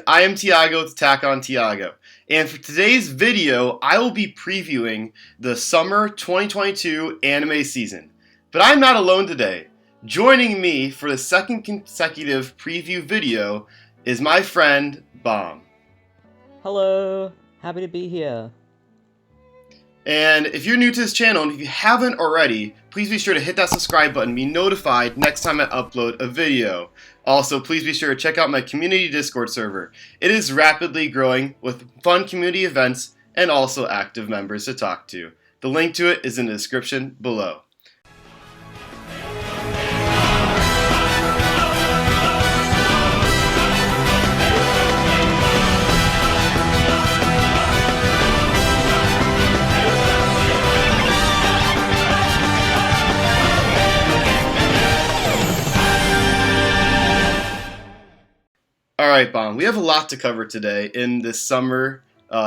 I am Tiago with Attack on Tiago, and for today's video, I will be previewing the summer 2022 anime season. But I'm not alone today. Joining me for the second consecutive preview video is my friend, Bomb. Hello, happy to be here. And if you're new to this channel, and if you haven't already, please be sure to hit that subscribe button and be notified next time I upload a video. Also, please be sure to check out my community Discord server. It is rapidly growing with fun community events and also active members to talk to. The link to it is in the description below. Alright, Bomb, we have a lot to cover today in this summer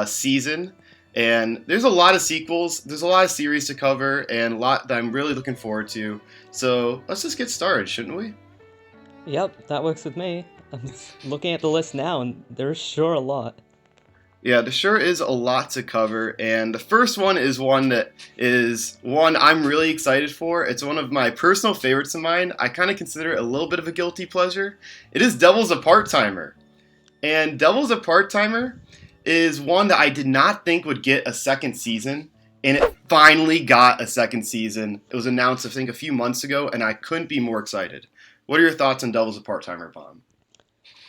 season, and there's a lot of sequels, there's a lot of series to cover, and a lot that I'm really looking forward to. So let's just get started, shouldn't we? Yep, that works with me. I'm looking at the list now, and there's sure a lot. Yeah, there sure is a lot to cover, and the first one is one that is one I'm really excited for. It's one of my personal favorites of mine. I kind of consider it a little bit of a guilty pleasure. It is Devil's a Part-Timer. And Devil's a Part-Timer is one that I did not think would get a second season, and it finally got a second season. It was announced, I think, a few months ago, and I couldn't be more excited. What are your thoughts on Devil's a Part-Timer, Bomb?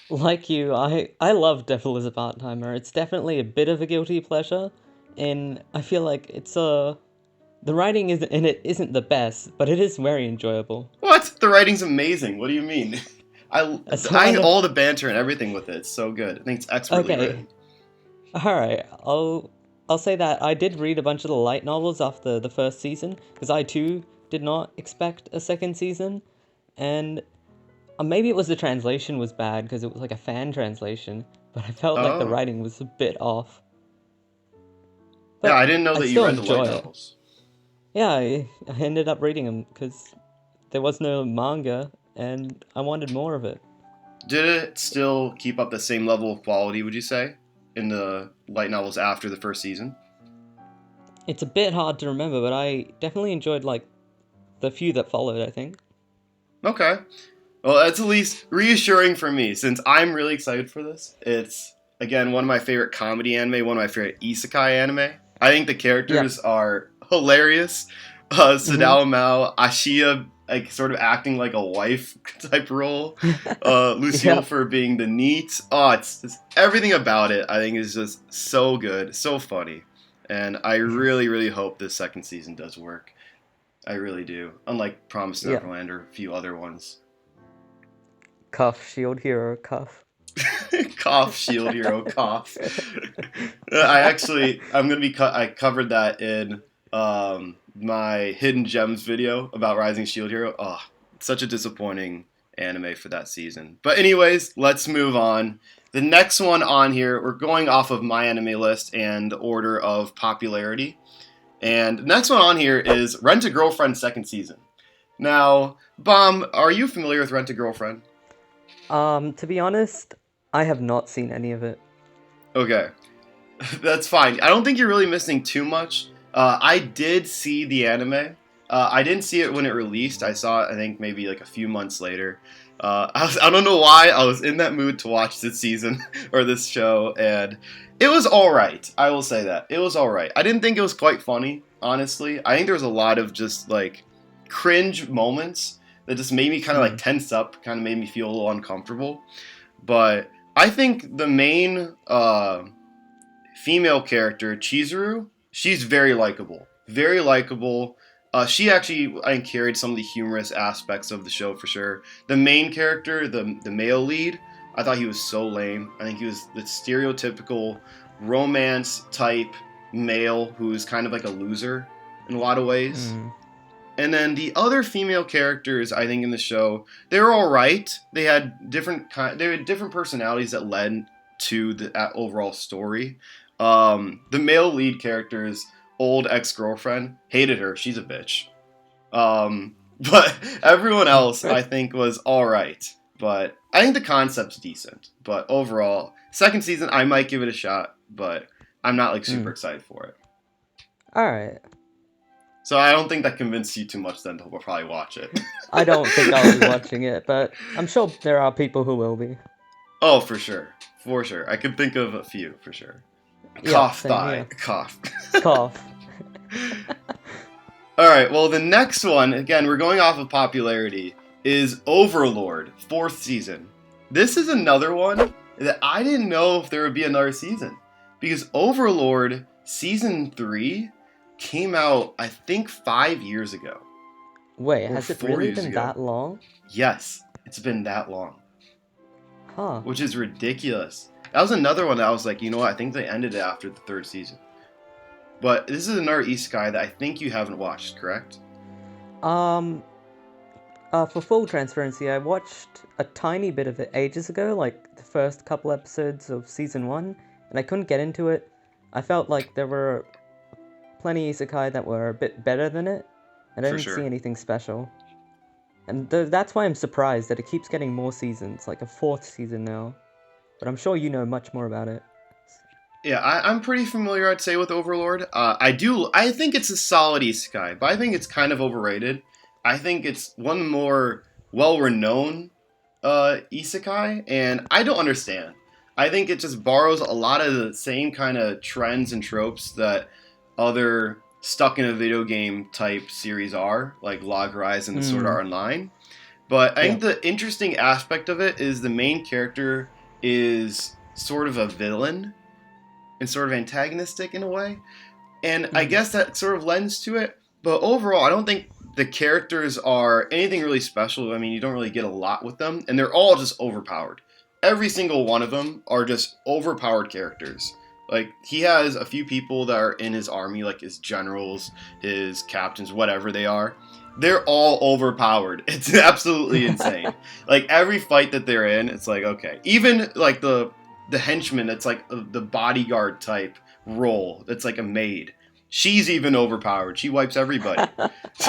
Like you, I love Devil is a Part-Timer. It's definitely a bit of a guilty pleasure, and I feel like the writing isn't the best, but it is very enjoyable. What? The writing's amazing. What do you mean? I all the banter and everything with it. It's so good. I think it's expertly written. Alright, I'll say that I did read a bunch of the light novels after the first season, because I too did not expect a second season, and maybe it was the translation was bad, because it was like a fan translation, but I felt like the writing was a bit off. But yeah, I didn't know that you read the light novels. Yeah, I ended up reading them, because there was no manga, and I wanted more of it. Did it still keep up the same level of quality, would you say, in the light novels after the first season? It's a bit hard to remember, but I definitely enjoyed, like, the few that followed, I think. Okay. Well, that's at least reassuring for me, since I'm really excited for this. It's, again, one of my favorite comedy anime, one of my favorite isekai anime. I think the characters are hilarious. Sadao Mao, Ashia, like, sort of acting like a wife type role. Lucille for being the neat. Oh, it's everything about it, I think, is just so good, so funny. And I really, really hope this second season does work. I really do. Unlike Promised Neverland or a few other ones. Cuff, shield hero, cuff. Cough, shield hero, cough. I covered that in my Hidden Gems video about Rising Shield Hero. Oh, such a disappointing anime for that season. But anyways, let's move on. The next one on here, we're going off of my anime list and the order of popularity. And the next one on here is Rent-a-Girlfriend second season. Now, Bomb, are you familiar with Rent-a-Girlfriend? To be honest, I have not seen any of it. Okay. That's fine. I don't think you're really missing too much. I did see the anime. I didn't see it when it released. I saw it, I think, maybe like a few months later. I don't know why. I was in that mood to watch this season, or this show, and it was alright. I will say that. It was alright. I didn't think it was quite funny, honestly. I think there was a lot of just, like, cringe moments that just made me kind of, like, tense up, kind of made me feel a little uncomfortable. But I think the main female character, Chizuru, she's very likable. Very likable. She actually, I think, carried some of the humorous aspects of the show for sure. The main character, the male lead, I thought he was so lame. I think he was the stereotypical romance type male who's kind of like a loser in a lot of ways. And then the other female characters, I think, in the show, they were all right. They had different personalities that led to the overall story. The male lead character's old ex-girlfriend, hated her. She's a bitch. But everyone else, I think, was all right. But I think the concept's decent. But overall, second season, I might give it a shot, but I'm not like super excited for it. All right. So I don't think that convinced you too much then to probably watch it. I don't think I'll be watching it, but I'm sure there are people who will be. Oh, for sure. For sure. I can think of a few, for sure. Yeah, Cough, same thigh. here. Cough. Cough. Alright, well, the next one, again, we're going off of popularity, is Overlord, 4th season. This is another one that I didn't know if there would be another season. Because Overlord, season 3, came out, I think, 5 years ago. Wait, Or has it 4 really years been ago. that long? Yes, it's been that long. Huh. Which is ridiculous. That was another one that I was like, you know what, I think they ended it after the 3rd season. But this is another isekai that I think you haven't watched, correct? For full transparency, I watched a tiny bit of it ages ago, like the first couple episodes of season 1, and I couldn't get into it. I felt like there were plenty isekai that were a bit better than it, and I For didn't sure. see anything special. And that's why I'm surprised that it keeps getting more seasons, like a 4th season now. But I'm sure you know much more about it. Yeah, I'm pretty familiar, I'd say, with Overlord. I think it's a solid isekai, but I think it's kind of overrated. I think it's one more well-renowned isekai, and I don't understand. I think it just borrows a lot of the same kind of trends and tropes that other stuck in a video game type series are, like Log Horizon and Sword Art Online. But I think the interesting aspect of it is the main character is sort of a villain and sort of antagonistic in a way. And I guess that sort of lends to it. But overall, I don't think the characters are anything really special. I mean, you don't really get a lot with them. And they're all just overpowered. Every single one of them are just overpowered characters. Like, he has a few people that are in his army, like his generals, his captains, whatever they are. They're all overpowered. It's absolutely insane. Like, every fight that they're in, it's like, okay. Even, like, the henchman that's, like, the bodyguard type role, that's, like, a maid. She's even overpowered. She wipes everybody.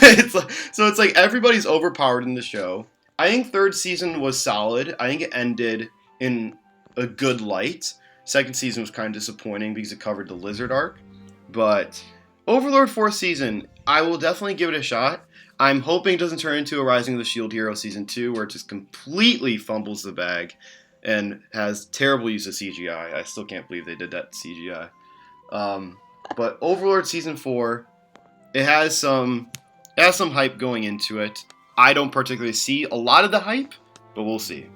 It's like everybody's overpowered in the show. I think 3rd season was solid. I think it ended in a good light. 2nd season was kind of disappointing because it covered the Lizard arc. But Overlord 4th season, I will definitely give it a shot. I'm hoping it doesn't turn into a Rising of the Shield Hero season 2 where it just completely fumbles the bag and has terrible use of CGI. I still can't believe they did that CGI. But Overlord season 4, it has some hype going into it. I don't particularly see a lot of the hype, but we'll see.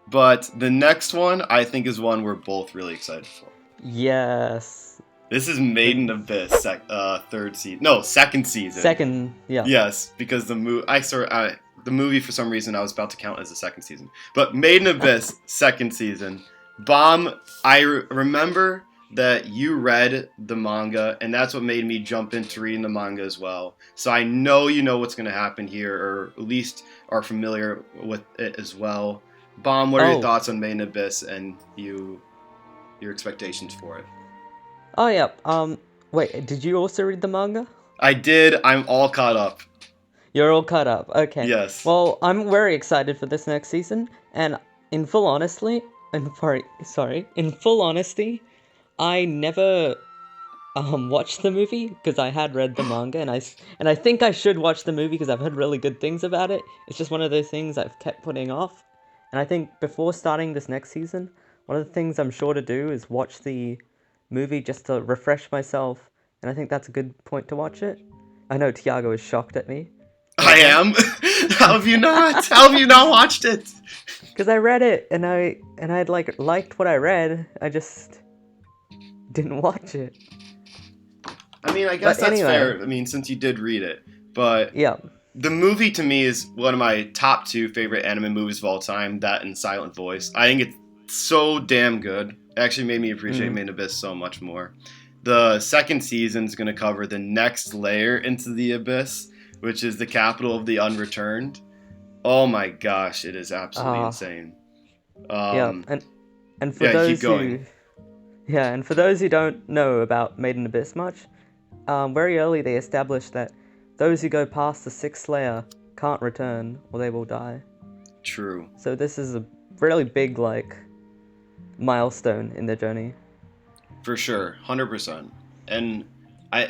But the next one, I think, is one we're both really excited for. Yes. This is Maiden Abyss, 3rd season. No, 2nd season. Second, yeah. Yes, because the movie, for some reason, I was about to count as the 2nd season. But Maiden Abyss, 2nd season. Bomb, I remember that you read the manga, and that's what made me jump into reading the manga as well. So I know you know what's going to happen here, or at least are familiar with it as well. Bomb, what are your thoughts on Maiden Abyss and your expectations for it? Oh, yeah. Wait, did you also read the manga? I did. I'm all caught up. You're all caught up. Okay. Yes. Well, I'm very excited for this next season, and in full honesty, I never watched the movie because I had read the manga, and I think I should watch the movie because I've heard really good things about it. It's just one of those things I've kept putting off. And I think before starting this next season, one of the things I'm sure to do is watch the movie just to refresh myself, and I think that's a good point to watch it. I know Tiago is shocked at me. I am. How have you not? How have you not watched it? Because I read it, and I'd liked what I read. I just didn't watch it. I mean, I guess But that's anyway. fair. I mean, since you did read it, but Yeah. the movie to me is one of my top 2 favorite anime movies of all time. That and Silent Voice. I think it's so damn good. It actually made me appreciate Maiden Abyss so much more. The 2nd season is going to cover the next layer into the Abyss, which is the capital of the Unreturned. Oh my gosh, it is absolutely insane. And for those who don't know about Maiden Abyss much, very early they established that those who go past the 6th layer can't return or they will die. True. So this is a really big, like, milestone in their journey. For sure, 100%. And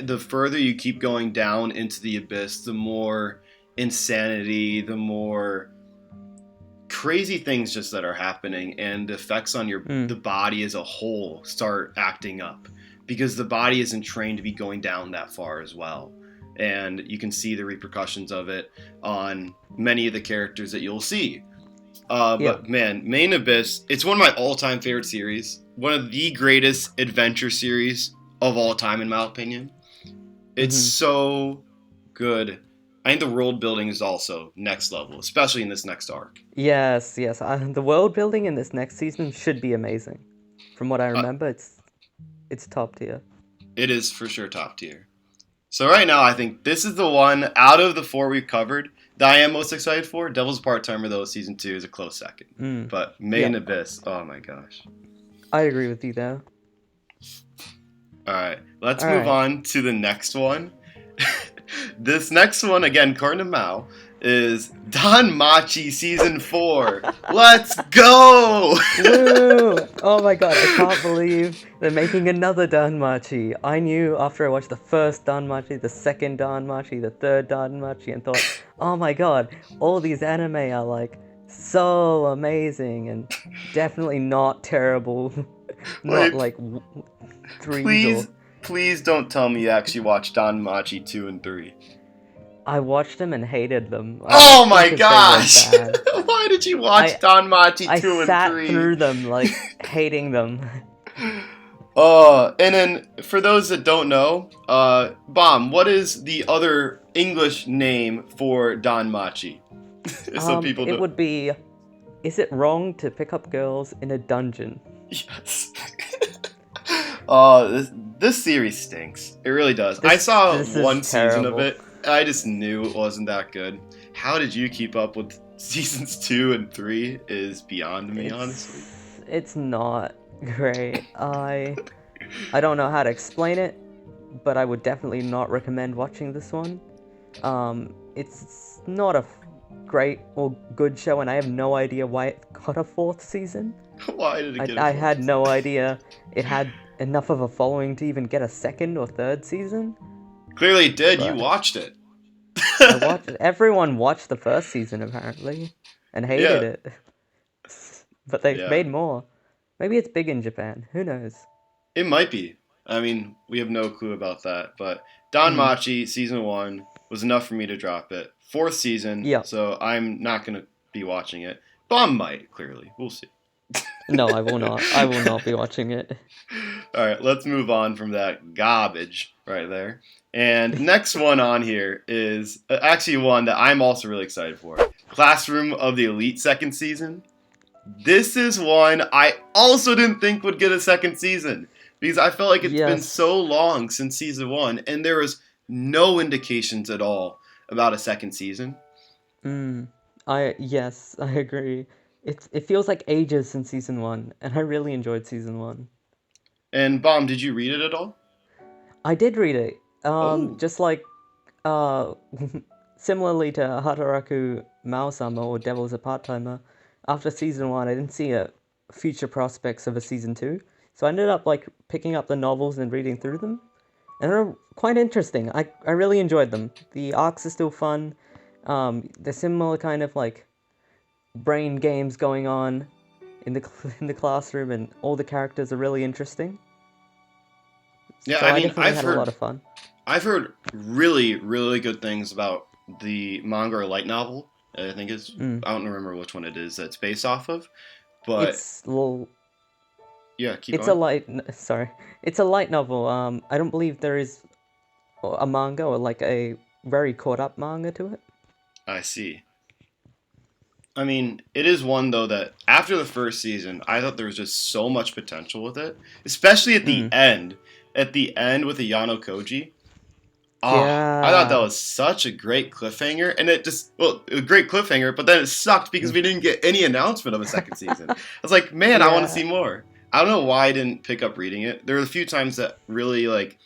the further you keep going down into the abyss, the more insanity, the more crazy things just that are happening, and the effects on the body as a whole start acting up, because the body isn't trained to be going down that far as well. And you can see the repercussions of it on many of the characters that you'll see. But man, Main Abyss, it's one of my all-time favorite series. One of the greatest adventure series of all time, in my opinion. It's so good. I think the world building is also next level, especially in this next arc. Yes. The world building in this next season should be amazing. From what I remember, it's top tier. It is for sure top tier. So right now, I think this is the one out of the 4 we've covered that I am most excited for. Devil's Part-Timer, though, Season 2 is a close second. But Main Abyss, oh my gosh. I agree with you there. Alright, let's move on to the next one. This next one, again, according to Mao, is Donmachi Season 4. Let's go! Woo! Oh my god, I can't believe they're making another Donmachi. I knew after I watched the first Donmachi, the second Donmachi, the third Donmachi, and thought, oh my god, all these anime are like so amazing and definitely not terrible. Not like Please don't tell me you actually watched Donmachi 2 and 3. I watched them and hated them. Oh my gosh! Why did you watch Donmachi 2 and 3? I sat through them, like, hating them. And then, for those that don't know, Bomb, what is the other English name for Donmachi? So people it would be, is it wrong to pick up girls in a dungeon? Yes. This series stinks. It really does. I saw one season of it. I just knew it wasn't that good. How did you keep up with seasons 2 and 3 is beyond me, honestly. It's not great. I don't know how to explain it, but I would definitely not recommend watching this one. It's not a great or good show, and I have no idea why it got a 4th season. Why did it get a 4th I had no idea it had enough of a following to even get a 2nd or 3rd season. Clearly it did. You watched it. I watched it. Everyone watched the 1st season, apparently, and hated it. But they've made more. Maybe it's big in Japan. Who knows? It might be. I mean, we have no clue about that. But Donmachi Season 1 was enough for me to drop it. 4th season, so I'm not going to be watching it. Bomb might, clearly. We'll see. No, I will not. I will not be watching it. All right, let's move on from that garbage right there. And next one on here is actually one that I'm also really excited for. Classroom of the Elite 2nd season. This is one I also didn't think would get a 2nd season, because I felt like it's been so long since season 1, and there was no indications at all about a 2nd season. I agree. It feels like ages since season 1, and I really enjoyed season 1. And Bomb, did you read it at all? I did read it. Just like similarly to Hataraku Mao-sama or Devil's a Part-Timer, after season 1 I didn't see future prospects of a season 2, so I ended up like picking up the novels and reading through them, and they're quite interesting. I really enjoyed them. The arcs are still fun. They're similar kind of like brain games going on in the classroom, and all the characters are really interesting. Yeah, so I mean, definitely had a lot of fun. I've heard really, really good things about the manga or light novel. I think it's I don't remember which one it is that's based off of, but it's a light novel. I don't believe there is a manga or like a very caught up manga to it. I see. I mean, it is one, though, that after the 1st season, I thought there was just so much potential with it. Especially at the end. At the end with the Yano Koji. I thought that was such a great cliffhanger. And it just, a great cliffhanger, but then it sucked because we didn't get any announcement of a 2nd season. I was like, man, I want to see more. I don't know why I didn't pick up reading it. There were a few times that really, like,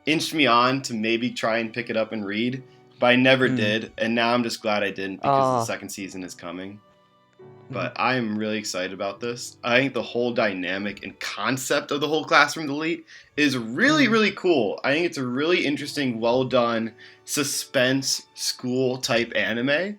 inched me on to maybe try and pick it up and read. but I never Mm. did, and now I'm just glad I didn't because the second season is coming. But I am really excited about this. I think the whole dynamic and concept of the whole classroom delete is really, really cool. I think it's a really interesting, well done suspense school type anime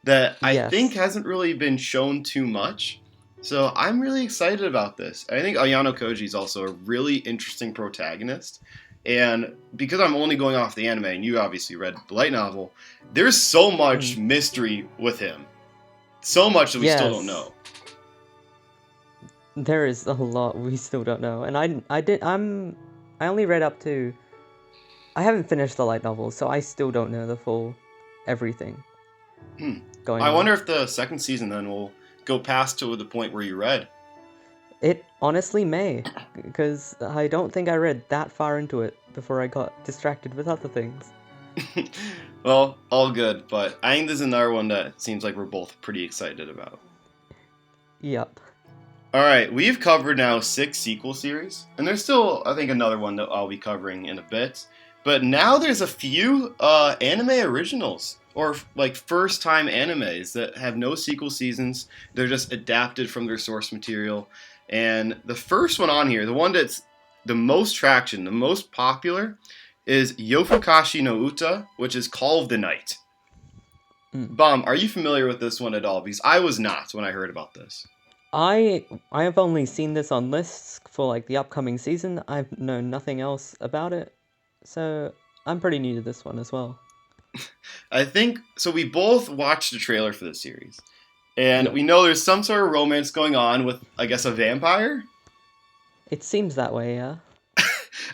that I think Yes. hasn't really been shown too much. So I'm really excited about this. I think Ayano Koji is also a really interesting protagonist. And because I'm only going off the anime, and you obviously read the light novel, there's so much Mm. mystery with him. So much that we still don't Yes. know. There is a lot we still don't know, and I only read up to. I haven't finished the light novel, so I still don't know the full everything going I on. wonder if the second season then will go past to the point where you read. It honestly may, because I don't think I read that far into it before I got distracted with other things. Well, all good, but I think this is another one that seems like we're both pretty excited about. Yep. Alright, we've covered now 6 sequel series, and there's still, I think, another one that I'll be covering in a bit. But now there's a few anime originals, or like first time animes that have no sequel seasons. They're just adapted from their source material. And the first one on here, the one that's the most traction, the most popular, is Yofukashi no Uta, which is Call of the Night. Mm. Bomb, are you familiar with this one at all? Because I was not when I heard about this. I have only seen this on lists for like the upcoming season. I've known nothing else about it, so I'm pretty new to this one as well. I think so. We both watched the trailer for this series, and Yep. we know there's some sort of romance going on with, I guess, a vampire. It seems that way, yeah.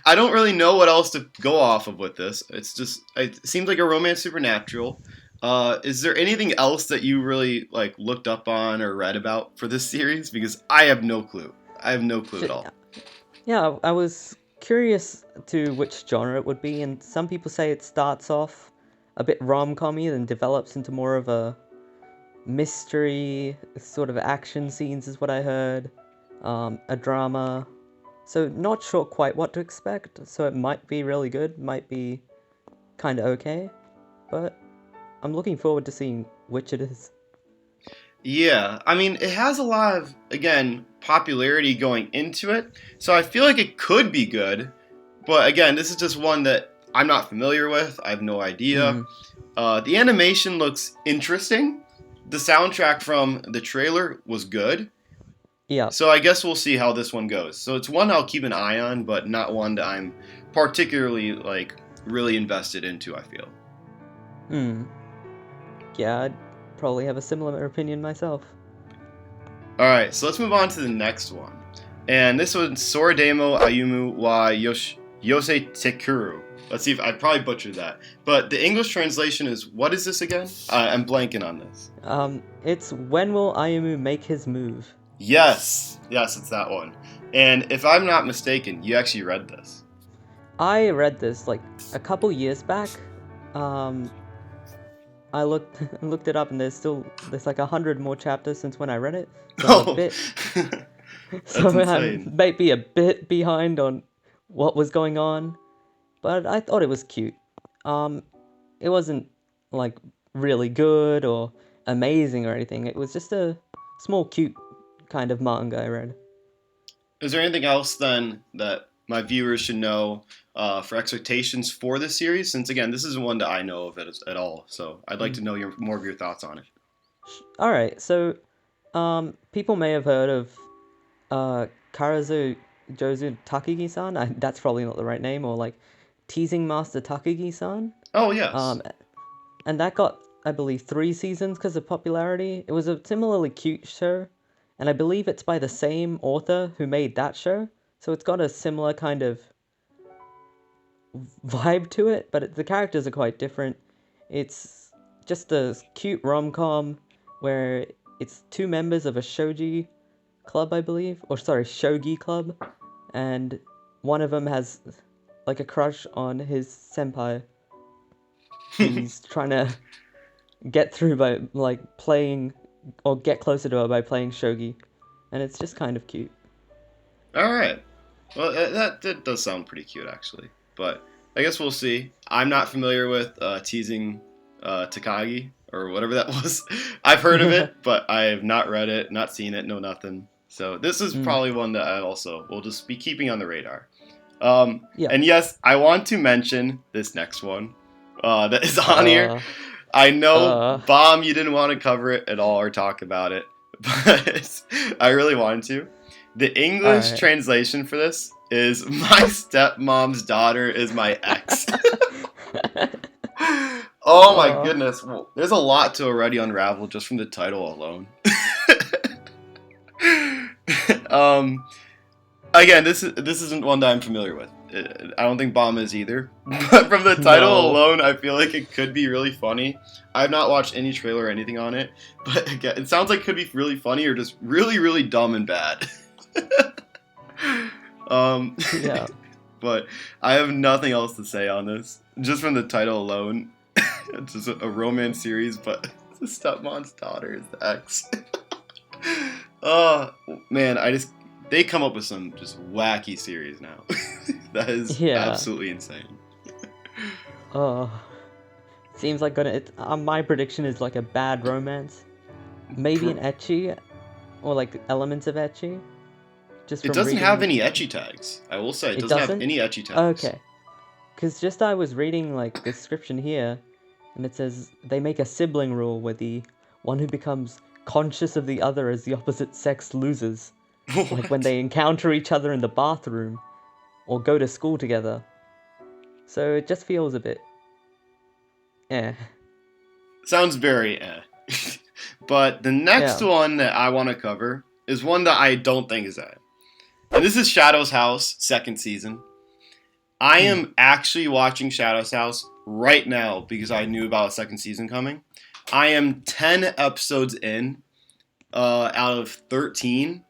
I don't really know what else to go off of with this. It's just it seems like a romance supernatural. Is there anything else that you really like looked up on or read about for this series? Because I have no clue. I have no clue at all. Yeah, I was curious to which genre it would be, and some people say it starts off a bit rom-commy, then develops into more of a mystery, sort of action scenes is what I heard, a drama. So not sure quite what to expect, so it might be really good, might be kind of okay, but I'm looking forward to seeing which it is. Yeah, I mean, it has a lot of, again, popularity going into it, so I feel like it could be good. But again, this is just one that I'm not familiar with. I have no idea. Mm, The animation looks interesting. The soundtrack from the trailer was good. yeah. So I guess we'll see how this one goes. So it's one I'll keep an eye on, but not one that I'm particularly, like, really invested into, I feel. Mm. Yeah, I'd probably have a similar opinion myself. Alright, so let's move on to the next one. And this one's Sorademo Ayumu wa yose tikkuru. Let's see if I probably butchered that. But the English translation is, what is this again? I'm blanking on this. It's when will Ayumu make his move? Yes, it's that one. And if I'm not mistaken, you actually read this. I read this like a couple years back. I looked it up, and there's like 100 more chapters since when I read it. So I'm a Oh, bit that's so I'm insane. maybe a bit behind on what was going on, but I thought it was cute. Um, it wasn't like really good or amazing or anything. It was just a small, cute kind of manga I read. Is there anything else then that my viewers should know for expectations for this series? Since again, this isn't one that I know of at all, so I'd like to know more of your thoughts on it. All right, so people may have heard of Karazu Jozu Takagi-san. That's probably not the right name, or like Teasing Master Takagi-san. Oh yes. Um, and that got, I believe, 3 seasons because of popularity. It was a similarly cute show, and I believe it's by the same author who made that show, so it's got a similar kind of vibe to it, but the characters are quite different. It's just a cute rom-com where it's 2 members of a shogi club, I believe, or sorry, shogi club, and one of them has like a crush on his senpai. He's trying to get through by like playing or get closer to her by playing shogi, and it's just kind of cute. All right. Well, that does sound pretty cute actually. But I guess we'll see. I'm not familiar with teasing Takagi or whatever that was. I've heard of it, but I have not read it, not seen it, no nothing. So this is probably one that I also will just be keeping on the radar. Yeah. And yes, I want to mention this next one that is on here. I know, Bomb, you didn't want to cover it at all or talk about it, but I really wanted to. The English translation for this is "My stepmom's daughter is my ex." Oh my goodness. Well, there's a lot to already unravel just from the title alone. Again, this isn't one that I'm familiar with. I don't think Bomb is either. But from the title alone, I feel like it could be really funny. I've not watched any trailer or anything on it, but again, it sounds like it could be really funny or just really, really dumb and bad. Yeah. But I have nothing else to say on this. Just from the title alone, it's just a romance series, but the stepmom's daughter is the ex. Oh man, they come up with some just wacky series now. That is absolutely insane. Seems like my prediction is like a bad romance, maybe an ecchi, or like elements of ecchi. It doesn't have any ecchi tags. I will say it doesn't have any ecchi tags. Okay, because just I was reading like the description here, and it says they make a sibling rule where the one who becomes conscious of the other as the opposite sex loses. Like when they encounter each other in the bathroom or go to school together. So it just feels a bit Sounds very But the next one that I want to cover is one that I don't think is that. And this is Shadow's House, second season. I am actually watching Shadow's House right now because I knew about a second season coming. I am 10 episodes in out of 13.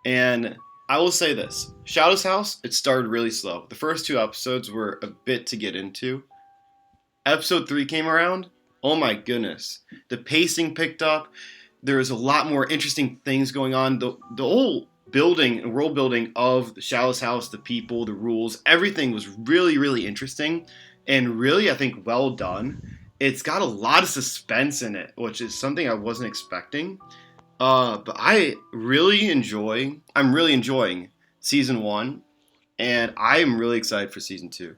And I will say this. Shadow's House, it started really slow. The first 2 episodes were a bit to get into. Episode 3 came around. Oh my goodness. The pacing picked up. There was a lot more interesting things going on. The whole building and world building of the Shadow's House, the people, the rules, everything was really, really interesting. And really, I think, well done. It's got a lot of suspense in it, which is something I wasn't expecting. But I'm really enjoying season 1, and I am really excited for season 2.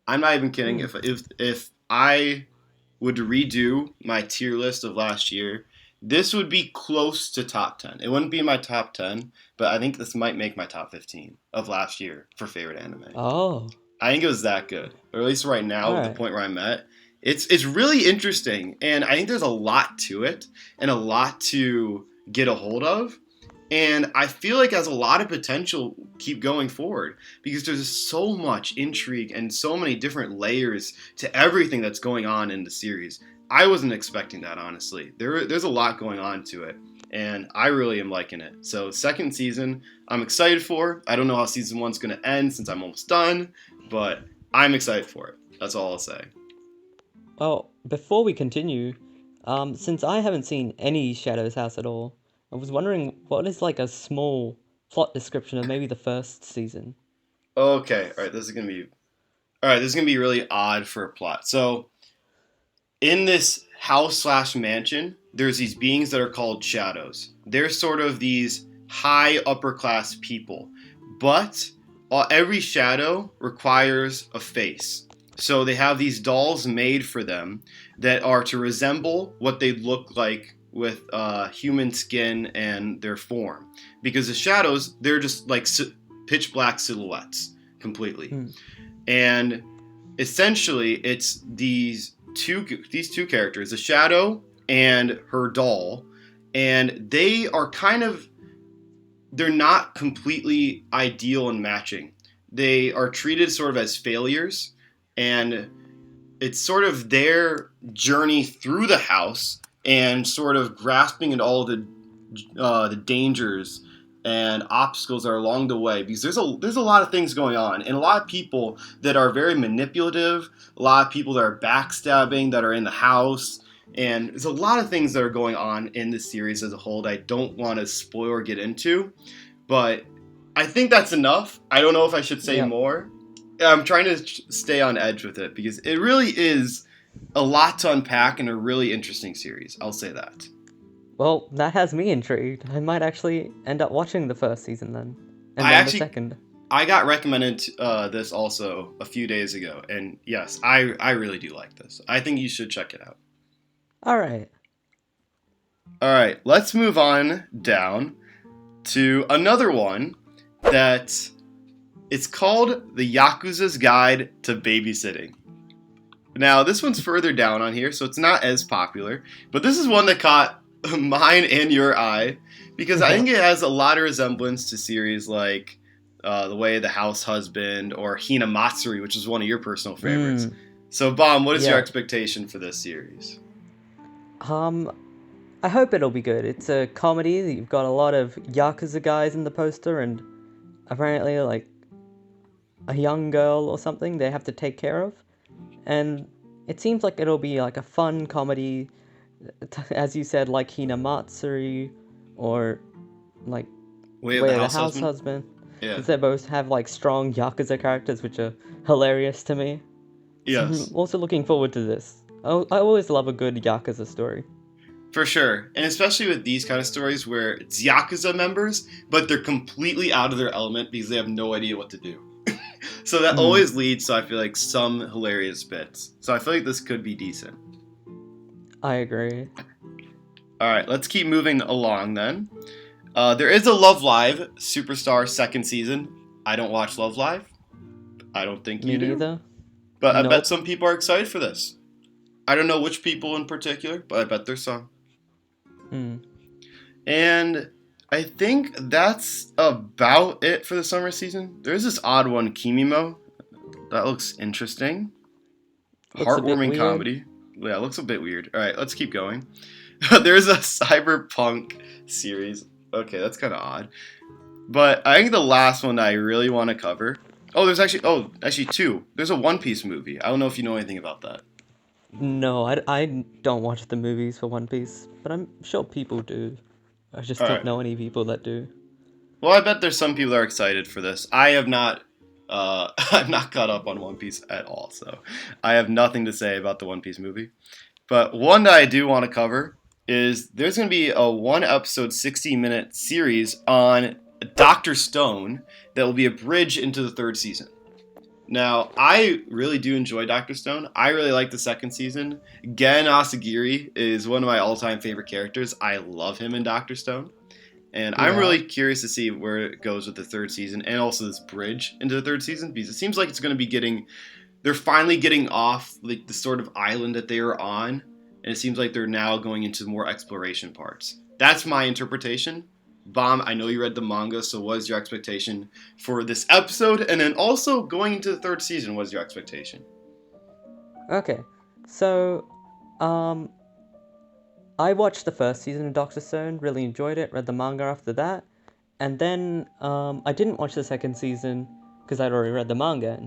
I'm not even kidding. If I would redo my tier list of last year, this would be close to top 10. It wouldn't be in my top 10, but I think this might make my top 15 of last year for favorite anime. Oh. I think it was that good, or at least right now, the point where I'm at. It's really interesting, and I think there's a lot to it, and a lot to get a hold of, and I feel like it has a lot of potential keep going forward because there's so much intrigue and so many different layers to everything that's going on in the series. I wasn't expecting that, honestly. There's a lot going on to it, and I really am liking it. So second season, I'm excited for. I don't know how season 1's going to end since I'm almost done, but I'm excited for it. That's all I'll say. Well, before we continue, since I haven't seen any Shadow's House at all, I was wondering what is like a small plot description of maybe the first season. Okay, all right, this is gonna be really odd for a plot. So, in this house/mansion, there's these beings that are called shadows. They're sort of these high upper class people, but every shadow requires a face. So they have these dolls made for them that are to resemble what they look like with human skin and their form. Because the shadows, they're just like pitch black silhouettes completely. And essentially, it's these two characters, the shadow and her doll, and they are they're not completely ideal and matching. They are treated sort of as failures, and it's sort of their journey through the house and sort of grasping at all the dangers and obstacles that are along the way, because there's a lot of things going on, and a lot of people that are very manipulative, a lot of people that are backstabbing that are in the house, and there's a lot of things that are going on in this series as a whole that I don't want to spoil or get into, but I think that's enough. I don't know if I should say more. I'm trying to stay on edge with it because it really is a lot to unpack and a really interesting series. I'll say that. Well, that has me intrigued. I might actually end up watching the first season then, and I then the actually second. I got recommended this also a few days ago, and yes, I really do like this. I think you should check it out. All right. All right, let's move on down to another one that it's called the Yakuza's Guide to Babysitting. Now, this one's further down on here, so it's not as popular, but this is one that caught mine and your eye because I think it has a lot of resemblance to series like The Way of the House Husband or Hinamatsuri, which is one of your personal favorites. So, Bomb, what is your Yeah. expectation for this series? I hope it'll be good. It's a comedy. You've got a lot of Yakuza guys in the poster, and apparently, like, a young girl or something they have to take care of. And it seems like it'll be like a fun comedy, as you said, like Hinamatsuri or like Way Way of the House Husband. Yeah. Because they both have like strong Yakuza characters, which are hilarious to me. Yes. So I'm also looking forward to this. I always love a good Yakuza story. For sure. And especially with these kind of stories where it's Yakuza members, but they're completely out of their element because they have no idea what to do. So that always leads to, I feel like, some hilarious bits. So I feel like this could be decent. I agree. Alright, let's keep moving along then. There is a Love Live Superstar second season. I don't watch Love Live. I don't think Me you do. neither. But I Nope. bet some people are excited for this. I don't know which people in particular, but I bet there's some. And I think that's about it for the summer season. There's this odd one, Kimimo. That looks interesting. Looks a bit Heartwarming weird. comedy. Yeah, it looks a bit weird. Alright, let's keep going. There's a cyberpunk series. Okay, that's kind of odd. But I think the last one that I really want to cover. Oh, there's actually two. There's a One Piece movie. I don't know if you know anything about that. No, I don't watch the movies for One Piece, but I'm sure people do. I just don't Alright. know any people that do. Well, I bet there's some people that are excited for this. I have not. I'm not caught up on One Piece at all, so I have nothing to say about the One Piece movie. But one that I do want to cover is there's going to be a one episode, 60-minute series on Dr. Stone that will be a bridge into the third season. Now, I really do enjoy Dr. Stone. I really like the second season. Gen Asagiri is one of my all-time favorite characters. I love him in Dr. Stone. And I'm really curious to see where it goes with the third season and also this bridge into the third season because it seems like it's going to be they're finally getting off like the sort of island that they were on, and it seems like they're now going into more exploration parts. That's my interpretation. Bomb, I know you read the manga, so what is your expectation for this episode? And then also going into the third season, what is your expectation? Okay, so, I watched the first season of Doctor Stone, really enjoyed it, read the manga after that, and then, I didn't watch the second season because I'd already read the manga,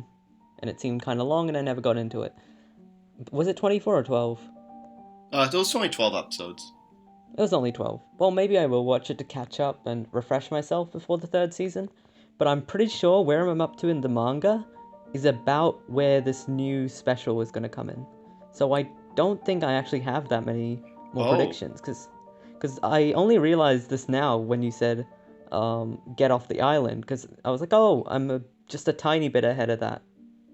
and it seemed kind of long, and I never got into it. Was it 24 or 12? It was only 12 episodes. It was only 12. Well, maybe I will watch it to catch up and refresh myself before the third season, but I'm pretty sure where I'm up to in the manga is about where this new special is going to come in. So I don't think I actually have that many more predictions, because I only realized this now when you said get off the island, because I was like, oh, I'm just a tiny bit ahead of that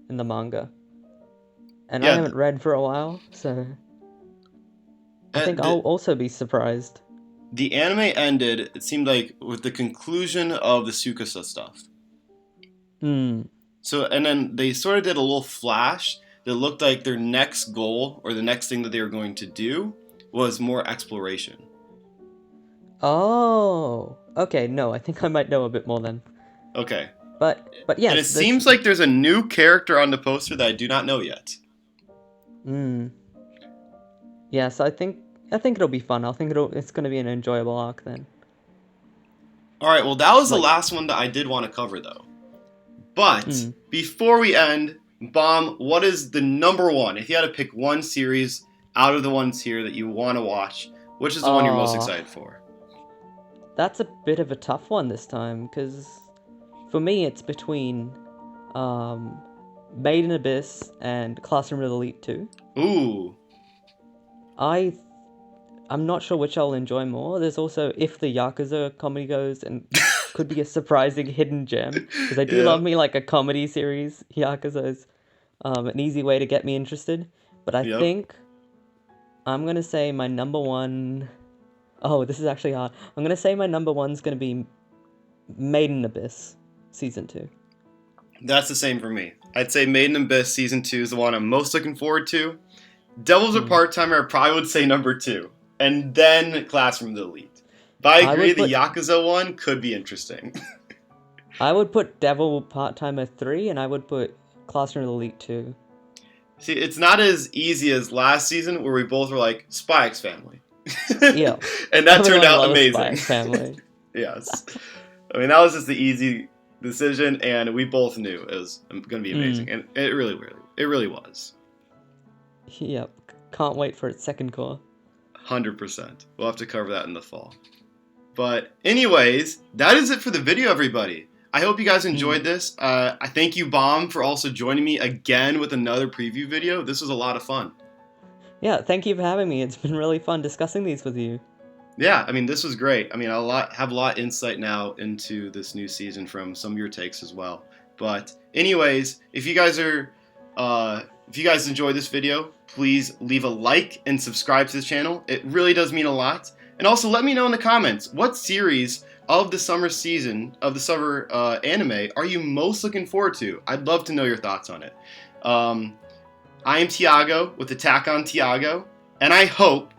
in the manga. And I haven't read for a while, so I think I'll also be surprised. The anime ended, it seemed like, with the conclusion of the Tsukasa stuff. So, and then they sort of did a little flash that looked like their next goal, or the next thing that they were going to do, was more exploration. Oh, okay, no, I think I might know a bit more then. Okay. But yes. And it seems like there's a new character on the poster that I do not know yet. Yes, I think it'll be fun. It's going to be an enjoyable arc then. Alright, well that was the last one that I did want to cover though. But, before we end, Bomb, what is the number one? If you had to pick one series out of the ones here that you want to watch, which is the one you're most excited for? That's a bit of a tough one this time, because for me it's between Made in Abyss and Classroom of the Elite 2. Ooh. I'm not sure which I'll enjoy more. There's also If the Yakuza comedy goes, and could be a surprising hidden gem, because I do Yeah. love me like a comedy series. Yakuza is an easy way to get me interested. But I Yep. think I'm gonna say my number one. Oh, this is actually hard. I'm gonna say my number one's gonna be Made in Abyss season 2. That's the same for me. I'd say Made in Abyss season 2 is the one I'm most looking forward to. Devil's a Part-Timer, I probably would say number 2. And then Classroom of the Elite. But I agree, the Yakuza one could be interesting. I would put Devil Part-Timer 3, and I would put Classroom of the Elite 2. See, it's not as easy as last season where we both were like, Spy X Family. Yeah. And that turned Everyone out loves amazing. Spy X Family. Yes. I mean, that was just the easy decision, and we both knew it was going to be amazing. And it really was. Yep. Can't wait for its second core. 100%. We'll have to cover that in the fall. But anyways, that is it for the video, everybody. I hope you guys enjoyed this. I thank you, Bomb, for also joining me again with another preview video. This was a lot of fun. Yeah, thank you for having me. It's been really fun discussing these with you. Yeah, I mean, this was great. I mean, have a lot of insight now into this new season from some of your takes as well. But anyways, if you guys enjoyed this video, please leave a like and subscribe to the channel. It really does mean a lot. And also let me know in the comments, what series of the summer season, of the summer anime, are you most looking forward to? I'd love to know your thoughts on it. I am Tiago with Attack on Tiago, and I hope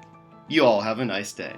you all have a nice day.